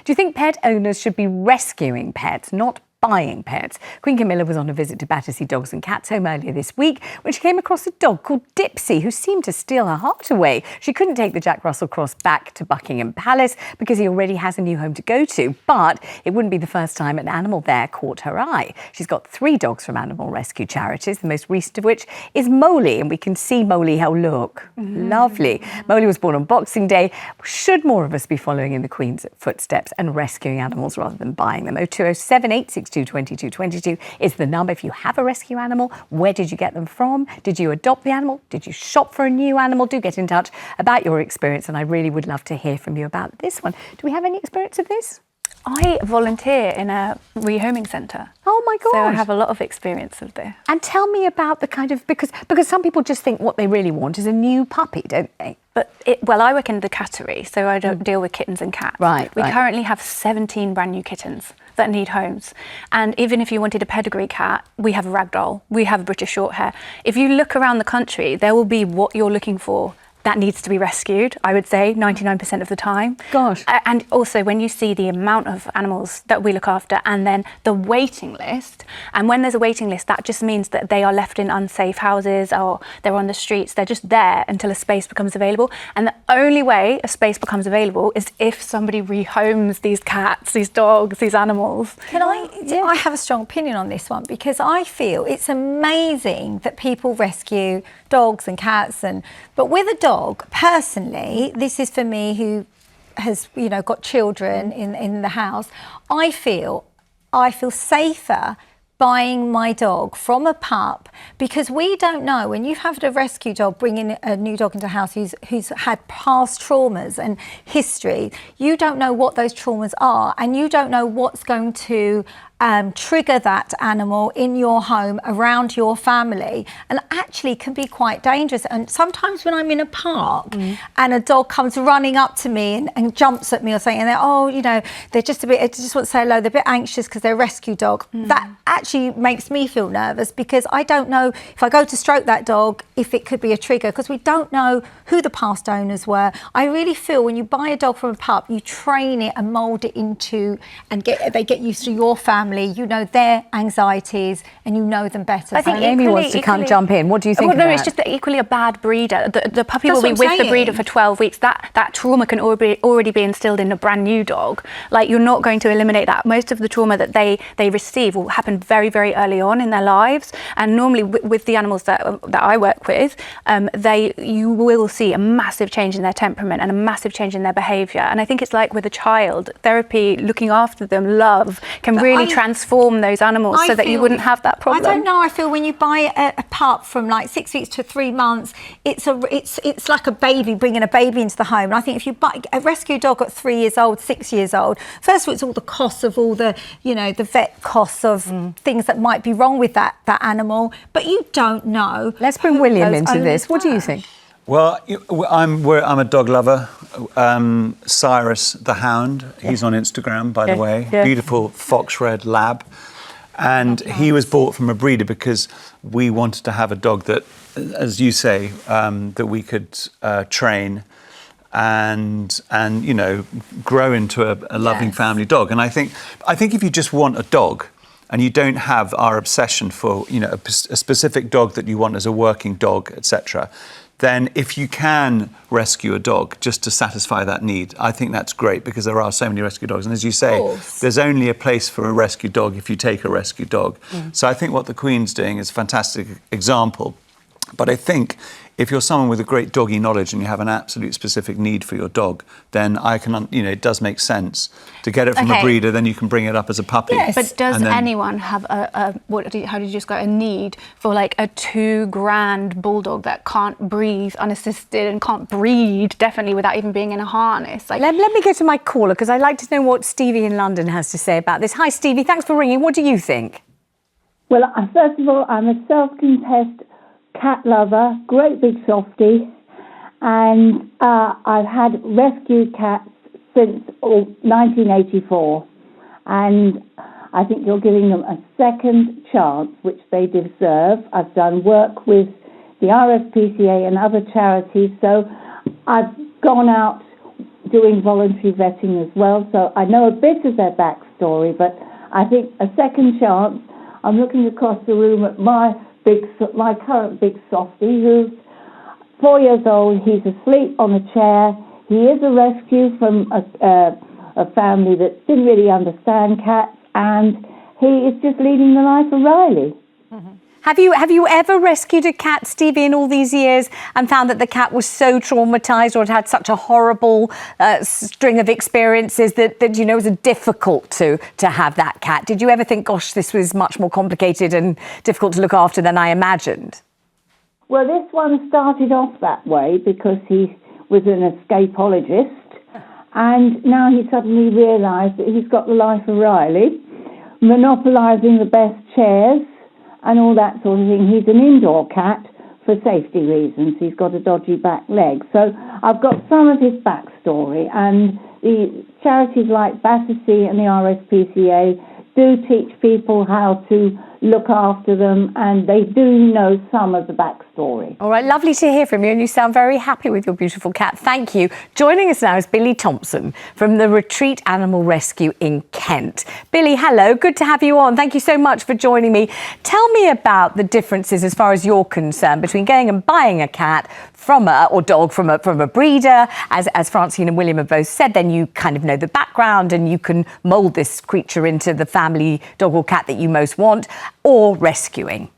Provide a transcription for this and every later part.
Do you think pet owners should be rescuing pets, not buying pets? Queen Camilla was on a visit to Battersea Dogs and Cats Home earlier this week when she came across a dog called Dipsy who seemed to steal her heart away. She couldn't take the Jack Russell Cross back to Buckingham Palace because he already has a new home to go to, but it wouldn't be the first time an animal there caught her eye. She's got 3 dogs from animal rescue charities, the most recent of which is Molly, and we can see Molly, look, lovely. Molly was born on Boxing Day. Should more of us be following in the Queen's footsteps and rescuing animals rather than buying them? 0207 862 2222 is the number. If you have a rescue animal, where did you get them from? Did you adopt the animal? Did you shop for a new animal? Do get in touch about your experience, and I really would love to hear from you about this one. Do we have any experience of this? I volunteer in a rehoming centre. Oh my God. So I have a lot of experience of this. And tell me about the kind of, because some people just think what they really want is a new puppy, don't they? But, I work in the cattery, so I don't deal with kittens and cats. Right. We currently have 17 brand new kittens that need homes. And even if you wanted a pedigree cat, we have a ragdoll, we have a British Shorthair. If you look around the country, there will be what you're looking for that needs to be rescued, I would say, 99% of the time. Gosh. And also when you see the amount of animals that we look after and then the waiting list, and when there's a waiting list, that just means that they are left in unsafe houses or they're on the streets. They're just there until a space becomes available. And the only way a space becomes available is if somebody rehomes these cats, these dogs, these animals. I have a strong opinion on this one because I feel it's amazing that people rescue dogs and cats, but with a dog, personally, this is for me who has, got children in the house. I feel safer buying my dog from a pup because we don't know when you've had a rescue dog bringing a new dog into the house who's had past traumas and history. You don't know what those traumas are, and you don't know what's going to trigger that animal in your home around your family, and actually can be quite dangerous. And sometimes when I'm in a park and a dog comes running up to me and jumps at me or something, and they're just want to say hello, they're a bit anxious because they're a rescue dog. That actually makes me feel nervous because I don't know if I go to stroke that dog if it could be a trigger, because we don't know who the past owners were. I really feel when you buy a dog from a pup, you train it and mould it into, and they get used to your family. You know their anxieties and you know them better. I think Amy wants to jump in. What do you think of that? It's just that equally a bad breeder. The puppy will be with the breeder for 12 weeks. That trauma can already be instilled in a brand new dog. Like, you're not going to eliminate that. Most of the trauma that they receive will happen very, very early on in their lives. And normally with the animals that I work with, you will see a massive change in their temperament and a massive change in their behaviour. And I think it's like with a child, therapy, looking after them, love, can really transform those animals so that you wouldn't have that problem. I don't know. I feel when you buy a pup from like 6 weeks to 3 months, it's like a baby, bringing a baby into the home. And I think if you buy a rescue dog at 3 years old, 6 years old, first of all, it's all the costs of all the, the vet costs of things that might be wrong with that animal, but you don't know. Let's bring William into this. What do you think? Well, I'm a dog lover. Cyrus the Hound, he's on Instagram, by the way. Yeah. Beautiful fox red lab. And he was bought from a breeder because we wanted to have a dog that, as you say, that we could train and grow into a loving family dog. And I think if you just want a dog and you don't have our obsession for a specific dog that you want as a working dog, etc., then if you can rescue a dog just to satisfy that need, I think that's great, because there are so many rescue dogs. And as you say, there's only a place for a rescue dog if you take a rescue dog. So I think what the Queen's doing is a fantastic example. But I think if you're someone with a great doggy knowledge and you have an absolute specific need for your dog, then it does make sense to get it from a breeder, then you can bring it up as a puppy. Yes. But does anyone have how did you just go, a need for like a $2,000 bulldog that can't breathe unassisted and can't breed, definitely, without even being in a harness? Like, let me go to my caller, because I'd like to know what Stevie in London has to say about this. Hi, Stevie. Thanks for ringing. What do you think? Well, first of all, I'm a self-confessed cat lover, great big softie, and I've had rescued cats since 1984, and I think you're giving them a second chance, which they deserve. I've done work with the RSPCA and other charities, so I've gone out doing voluntary vetting as well, so I know a bit of their backstory, but I think a second chance. I'm looking across the room at my current big softie, who's 4 years old. He's asleep on a chair. He is a rescue from a family that didn't really understand cats, and he is just leading the life of Riley. Have you ever rescued a cat, Stevie, in all these years and found that the cat was so traumatised or had such a horrible string of experiences that you know, it was difficult to have that cat? Did you ever think, gosh, this was much more complicated and difficult to look after than I imagined? Well, this one started off that way because he was an escapologist, and now he suddenly realised that he's got the life of Riley, monopolising the best chairs and all that sort of thing. He's an indoor cat for safety reasons. He's got a dodgy back leg. So I've got some of his backstory, and the charities like Battersea and the RSPCA do teach people how to look after them, and they do know some of the backstory. All right, lovely to hear from you, and you sound very happy with your beautiful cat. Thank you. Joining us now is Billy Thompson from the Retreat Animal Rescue in Kent. Billy, hello, good to have you on. Thank you so much for joining me. Tell me about the differences as far as you're concerned between going and buying a cat or dog from a breeder, as Francine and William have both said. Then you kind of know the background and you can mould this creature into the family dog or cat that you most want, or rescuing.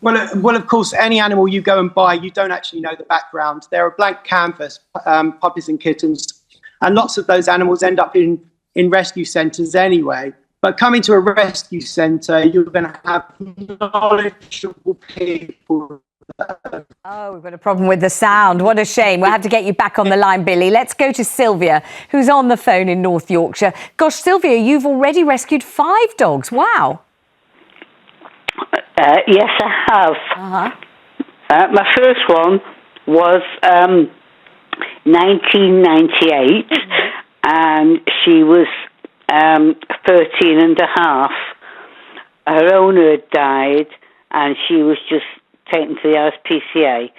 Well, of course, any animal you go and buy, you don't actually know the background. They're a blank canvas, puppies and kittens, and lots of those animals end up in rescue centres anyway. But coming to a rescue centre, you're going to have knowledgeable people. Oh, we've got a problem with the sound. What a shame. We'll have to get you back on the line, Billy. Let's go to Sylvia, who's on the phone in North Yorkshire. Gosh, Sylvia, you've already rescued 5 dogs. Wow. Yes, I have. Uh-huh. My first one was 1998, and she was 13 and a half. Her owner had died, and she was just taken to the RSPCA.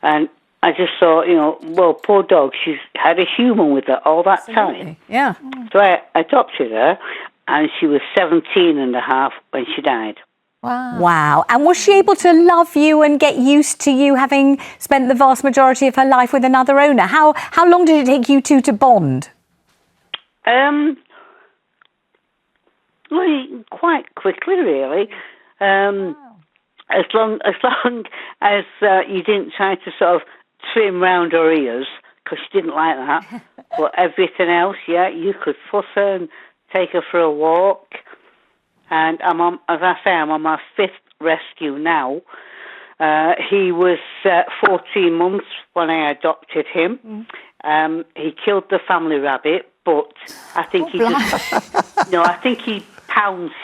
And I just thought, well, poor dog, she's had a human with her all that time. Yeah. So I adopted her, and she was 17 and a half when she died. Wow. And was she able to love you and get used to you, having spent the vast majority of her life with another owner? How long did it take you two to bond? Well, quite quickly, really. As long as you didn't try to sort of trim round her ears, because she didn't like that. But everything else, yeah, you could fuss her and take her for a walk. And I'm on my 5th rescue now. He was 14 months when I adopted him. He killed the family rabbit, but I think I think he pounced.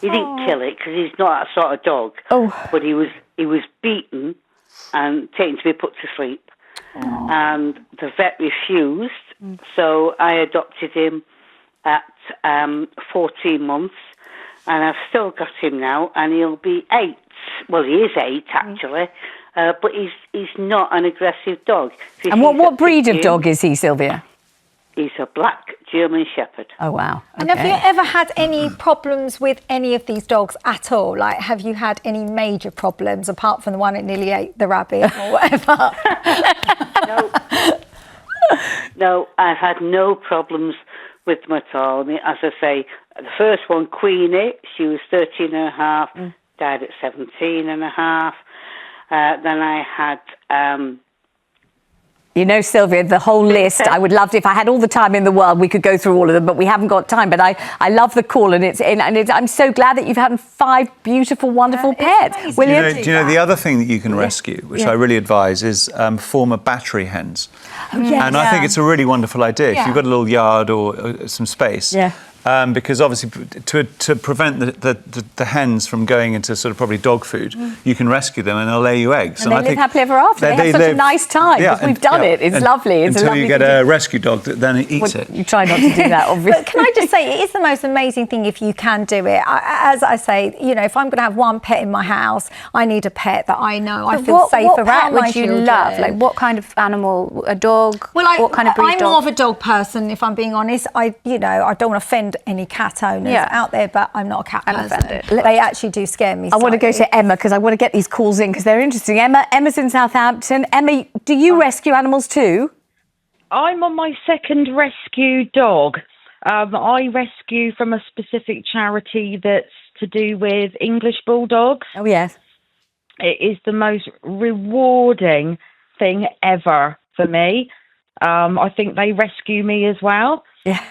He didn't kill it because he's not that sort of dog. But he was beaten and taken to be put to sleep. And the vet refused, so I adopted him at 14 months. And I've still got him now, and he'll be 8. Well, he is 8, actually, but he's not an aggressive dog. And what breed of dog is he, Sylvia? He's a black German Shepherd. Oh, wow. Okay. And have you ever had any problems with any of these dogs at all? Like, have you had any major problems, apart from the one that nearly ate the rabbit or whatever? No, I've had no problems with them at all. I mean, as I say, the first one, Queenie, she was 13 and a half, died at 17 and a half. Then I had... Sylvia, the whole list, I would love to, if I had all the time in the world, we could go through all of them, but we haven't got time. But I love the call, and I'm so glad that you've had 5 beautiful, wonderful pets. William? Do you know the other thing that you can rescue, which I really advise, is former battery hens. And I think it's a really wonderful idea. If you've got a little yard or some space, because obviously to prevent the hens from going into sort of probably dog food, you can rescue them and they'll lay you eggs. And they live happily ever after. They have such a nice time. Yeah, because we've done it. It's lovely. It's until a lovely you get a rescue dog that then it eats it. You try not to do that, obviously. But can I just say, it is the most amazing thing if you can do it. As I say, you know, if I'm going to have one pet in my house, I need a pet that I know I feel safe around. What pet my would you children. love? Like, what kind of animal? A dog? Well, what kind of breed I'm dog? more of a dog person, if I'm being honest. I don't want to offend any cat owners out there, but I'm not a cat person. They actually do scare me. I want to go to Emma because I want to get these calls in because they're interesting. Emma's in Southampton. Emma, do you rescue animals too? I'm on my second rescue dog. I rescue from a specific charity that's to do with English bulldogs. Oh, yes. It is the most rewarding thing ever for me. I think they rescue me as well. Yeah,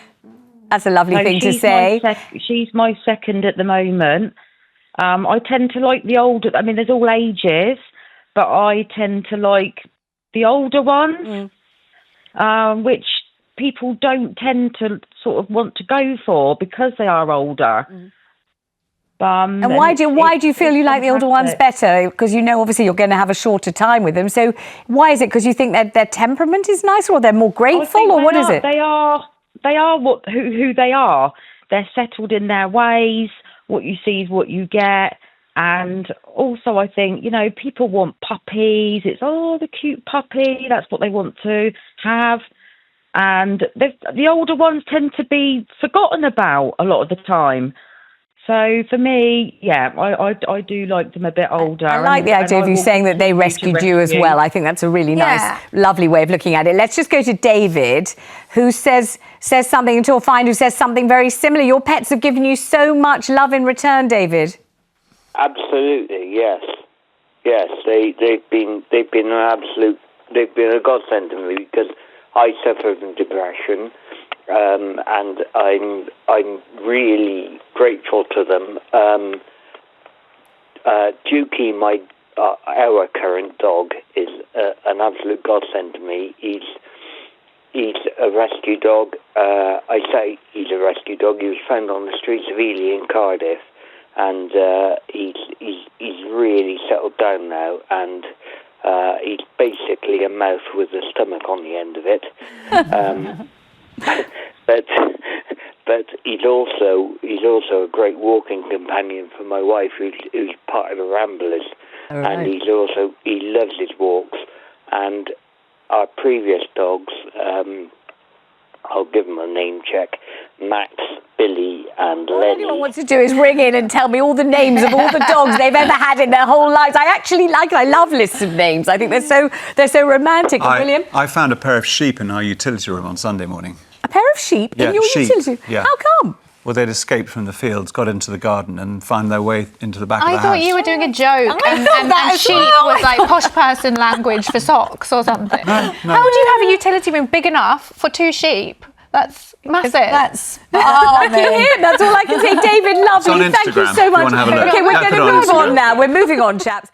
that's a lovely thing to say. She's my second at the moment. I tend to like the older, I mean, there's all ages, but I tend to like the older ones, which people don't tend to sort of want to go for because they are older. And why do you feel you like the older ones better? Because you know, obviously, you're going to have a shorter time with them. So why is it? Because you think that their temperament is nicer, or they're more grateful, or what is it? They are who they are. They're settled in their ways. What you see is what you get. And also, I think, you know, people want puppies. It's, the cute puppy. That's what they want to have. And the older ones tend to be forgotten about a lot of the time. So for me, I do like them a bit older. I like the idea of you saying that they rescued you as well. I think that's a really nice, lovely way of looking at it. Let's just go to David, who says something, until find who says something very similar. Your pets have given you so much love in return, David. Absolutely, yes. They've been a godsend to me because I suffer from depression. And I'm really grateful to them. Dukey, our current dog, is an absolute godsend to me. He's a rescue dog. I say he's a rescue dog. He was found on the streets of Ely in Cardiff, and he's really settled down now, and he's basically a mouth with a stomach on the end of it. But he's also a great walking companion for my wife, who's part of the Ramblers, and he loves his walks. And our previous dogs, I'll give them a name check: Max, Billy, and Lenny. All anyone wants to do is ring in and tell me all the names of all the dogs they've ever had in their whole lives. I love lists of names. I think they're so romantic. William? I found a pair of sheep in our utility room on Sunday morning. A pair of sheep in your utility? Yeah. How come? Well, they'd escaped from the fields, got into the garden and found their way into the back of the house. I thought you were doing a joke and sheep was like posh person language for socks or something. No. How would you have a utility room big enough for 2 sheep? That's massive. That's lucky him. That's all I can say. David, lovely. It's on Instagram, Thank you so much. If you want to have a look. Okay, we're going to move on now. We're moving on, chaps.